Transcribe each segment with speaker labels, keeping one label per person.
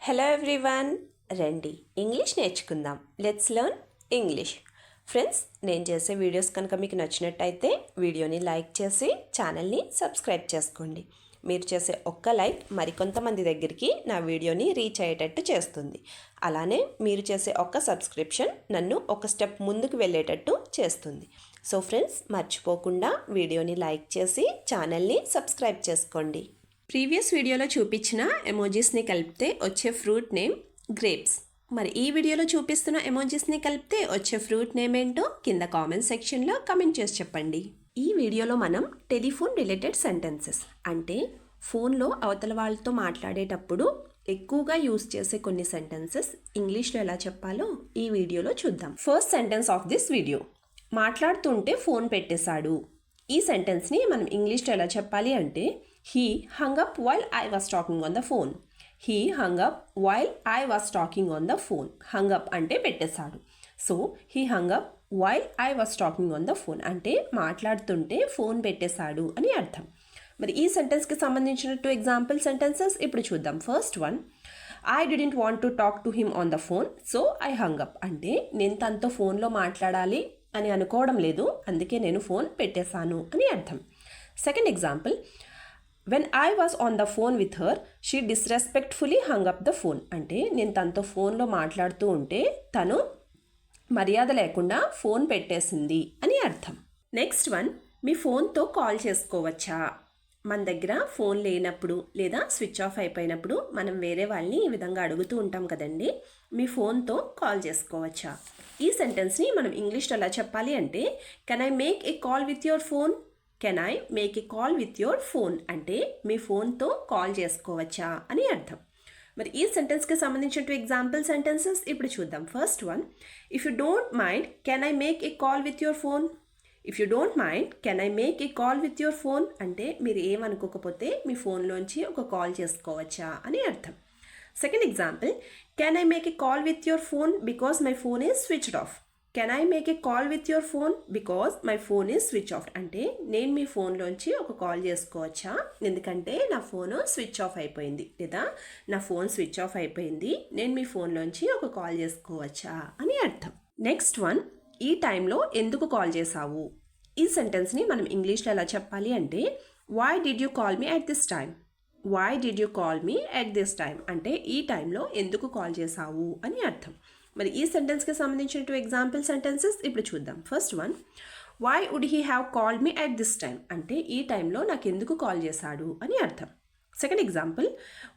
Speaker 1: Hello everyone, రండి English నేర్చుకుందాం. Let's learn English. Friends, నేను చేసే వీడియోస్ కనుక మీకు నచ్చినట్టయితే వీడియోని లైక్ చేసి ఛానల్ని సబ్స్క్రైబ్ చేసుకోండి. మీరు చేసే ఒక్క లైక్ మరికొంతమంది దగ్గరికి నా వీడియోని రీచ్ అయ్యేటట్టు చేస్తుంది. అలానే మీరు చేసే ఒక్క సబ్స్క్రిప్షన్ నన్ను ఒక స్టెప్ ముందుకు వెళ్ళేటట్టు చేస్తుంది. సో ఫ్రెండ్స్, మర్చిపోకుండా వీడియోని లైక్ చేసి ఛానల్ని సబ్స్క్రైబ్ చేసుకోండి. ప్రీవియస్ వీడియోలో చూపించిన ఎమోజీస్ని కలిపితే వచ్చే ఫ్రూట్ నేమ్ గ్రేప్స్. మరి ఈ వీడియోలో చూపిస్తున్న ఎమోజీస్ని కలిపితే వచ్చే ఫ్రూట్ నేమ్ ఏంటో కింద కామెంట్ సెక్షన్లో కమెంట్ చేసి చెప్పండి. ఈ వీడియోలో మనం టెలిఫోన్ రిలేటెడ్ సెంటెన్సెస్ అంటే ఫోన్లో అవతల వాళ్ళతో మాట్లాడేటప్పుడు ఎక్కువగా యూస్ చేసే కొన్ని సెంటెన్సెస్ ఇంగ్లీష్లో ఎలా చెప్పాలో ఈ వీడియోలో చూద్దాం. First sentence of this video, మాట్లాడుతుంటే ఫోన్ పెట్టేశాడు. ఈ సెంటెన్స్ని మనం ఇంగ్లీష్లో ఎలా చెప్పాలి అంటే He hung up while I was talking on the phone. He hung up while I was talking on the phone. Hung up అంటే పెట్టేశాడు. So he hung up while I was talking on the phone అంటే మాట్లాడుతుంటే phone పెట్టేశాడు అని అర్థం. మరి ఈ సెంటెన్స్కి సంబంధించిన 2 ఎగ్జాంపుల్ సెంటెన్సెస్ ఇప్పుడు చూద్దాం. First one, I didn't want to talk to him on the phone, so I hung up అంటే నేను తనతో ఫోన్లో మాట్లాడాలి అని అనుకోవడం లేదు, అందుకే నేను ఫోన్ పెట్టేశాను అని అర్థం. Second example, When I was on the phone with her, she disrespectfully hung up the phone. అంటే నేను తనతో ఫోన్లో మాట్లాడుతూ ఉంటే తను మర్యాద లేకుండా ఫోన్ పెట్టేసింది అని అర్థం. నెక్స్ట్ వన్, మీ ఫోన్తో కాల్ చేసుకోవచ్చా? మన దగ్గర ఫోన్ లేనప్పుడు లేదా స్విచ్ ఆఫ్ అయిపోయినప్పుడు మనం వేరే వాళ్ళని ఈ విధంగా అడుగుతూ ఉంటాం కదండి, మీ ఫోన్తో కాల్ చేసుకోవచ్చా? ఈ సెంటెన్స్ని మనం ఇంగ్లీష్లో ఎలా చెప్పాలి అంటే can I make a call with your phone? Can I make a call with your phone అంటే మీ ఫోన్తో కాల్ చేసుకోవచ్చా అని అర్థం. మరి ఈ సెంటెన్స్కి సంబంధించిన 2 ఎగ్జాంపుల్ సెంటెన్సెస్ ఇప్పుడు చూద్దాం. First one, if you don't mind can I make a call with your phone? If you don't mind can I make a call with your phone అంటే మీరు ఏమనుకోకపోతే మీ ఫోన్లోంచి ఒక కాల్ చేసుకోవచ్చా అని అర్థం. Second example, can I make a call with your phone because my phone is switched off? Can I make a call with your phone because my phone is switch off అంటే నేను మీ ఫోన్లోంచి ఒక call చేసుకోవచ్చా ఎందుకంటే నా phone switch off అయిపోయింది, లేదా నా phone switch off అయిపోయింది, నేను మీ ఫోన్లోంచి ఒక కాల్ చేసుకోవచ్చా అని అర్థం. నెక్స్ట్ వన్, ఈ టైంలో ఎందుకు కాల్ చేసావు? ఈ సెంటెన్స్ని మనం ఇంగ్లీష్లో ఎలా చెప్పాలి అంటే why did you call me at this time? Why did you call me at this time అంటే ఈ టైంలో ఎందుకు కాల్ చేసావు అని అర్థం. మరి ఈ సెంటెన్స్కి సంబంధించిన 2 ఎగ్జాంపుల్ సెంటెన్సెస్ ఇప్పుడు చూద్దాం. First one, why would he have called me at this time అంటే ఈ టైంలో నాకు ఎందుకు కాల్ చేశాడు అని అర్థం. సెకండ్ ఎగ్జాంపుల్,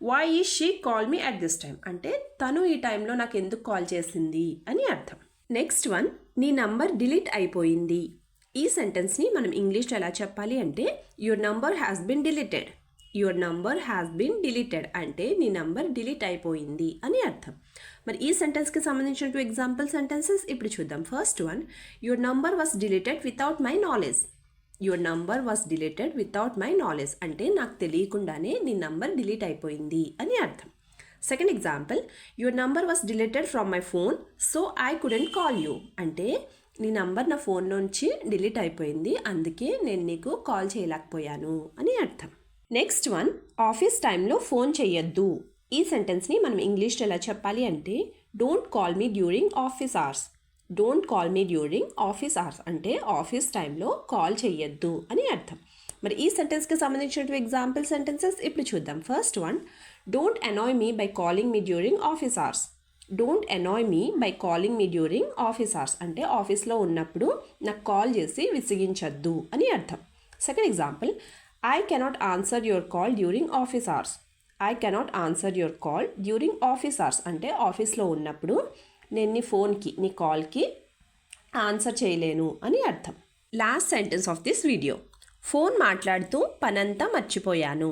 Speaker 1: వై ఈ she call me at this time అంటే తను ఈ టైంలో నాకు ఎందుకు కాల్ చేసింది అని అర్థం. నెక్స్ట్ వన్, నీ నంబర్ డిలీట్ అయిపోయింది. ఈ సెంటెన్స్ని మనం ఇంగ్లీష్లో ఎలా చెప్పాలి అంటే your number has been deleted. Your number has been deleted అంటే నీ నంబర్ డిలీట్ అయిపోయింది అని అర్థం. మరి ఈ సెంటెన్స్కి సంబంధించిన 2 ఎగ్జాంపుల్ సెంటెన్సెస్ ఇప్పుడు చూద్దాం. First one, your number was deleted without my knowledge. Your number was deleted without my knowledge అంటే నాకు తెలియకుండానే నీ నంబర్ డిలీట్ అయిపోయింది అని అర్థం. Second example, your number was deleted from my phone so I couldn't call you అంటే నీ number నా ఫోన్లోంచి డిలీట్ అయిపోయింది, అందుకే నేను నీకు కాల్ చేయలేకపోయాను అని అర్థం. నెక్స్ట్ వన్, ఆఫీస్ టైంలో ఫోన్ చేయొద్దు. ఈ సెంటెన్స్ని మనం ఇంగ్లీష్లో ఎలా చెప్పాలి అంటే don't call me during office hours. Don't call me during office hours అంటే ఆఫీస్ టైంలో కాల్ చేయొద్దు అని అర్థం. మరి ఈ సెంటెన్స్కి సంబంధించిన 2 ఎగ్జాంపుల్ సెంటెన్సెస్ ఇప్పుడు చూద్దాం. First one, don't annoy me by calling me during office hours. Don't annoy me by calling me during office hours అంటే ఆఫీస్లో ఉన్నప్పుడు నాకు కాల్ చేసి విసిగించొద్దు అని అర్థం. Second example, I cannot answer your call during office hours. I cannot answer your call during office hours అంటే ఆఫీస్లో ఉన్నప్పుడు నేను నీ ఫోన్కి నీ కాల్కి ఆన్సర్ చేయలేను అని అర్థం. Last sentence of this video, phone మాట్లాడుతూ పనంతా మర్చిపోయాను.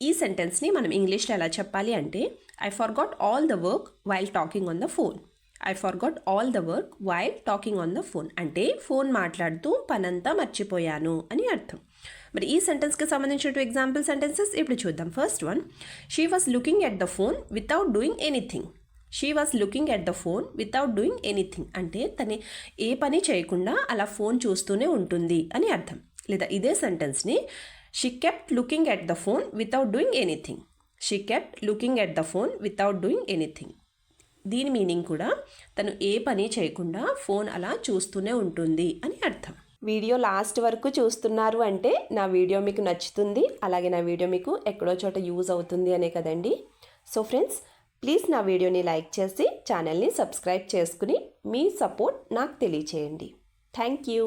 Speaker 1: ఈ సెంటెన్స్ని మనం ఇంగ్లీష్లో ఎలా చెప్పాలి అంటే I forgot all the work while talking on the phone. I forgot all the work while talking on the phone అంటే ఫోన్ మాట్లాడుతూ పనంతా మర్చిపోయాను అని అర్థం. మరి ఈ సెంటెన్స్కి సంబంధించిన 2 ఎగ్జాంపుల్ సెంటెన్సెస్ ఇప్పుడు చూద్దాం. First one, she was looking at the phone without doing anything. She was looking at the phone without doing anything అంటే తను ఏ పని చేయకుండా అలా ఫోన్ చూస్తూనే ఉంటుంది అని అర్థం. లేదా ఇదే సెంటెన్స్ని she kept looking at the phone without doing anything. She kept looking at the phone without doing anything. దీని మీనింగ్ కూడా తను ఏ పని చేయకుండా ఫోన్ అలా చూస్తూనే ఉంటుంది అని అర్థం. వీడియో లాస్ట్ వరకు చూస్తున్నారు అంటే నా వీడియో మీకు నచ్చుతుంది, అలాగే నా వీడియో మీకు ఎక్కడో చోట యూజ్ అవుతుంది అనే కదండి. సో ఫ్రెండ్స్, ప్లీజ్ నా వీడియోని లైక్ చేసి ఛానల్ని సబ్స్క్రైబ్ చేసుకుని మీ సపోర్ట్ నాకు తెలియచేయండి. Thank you.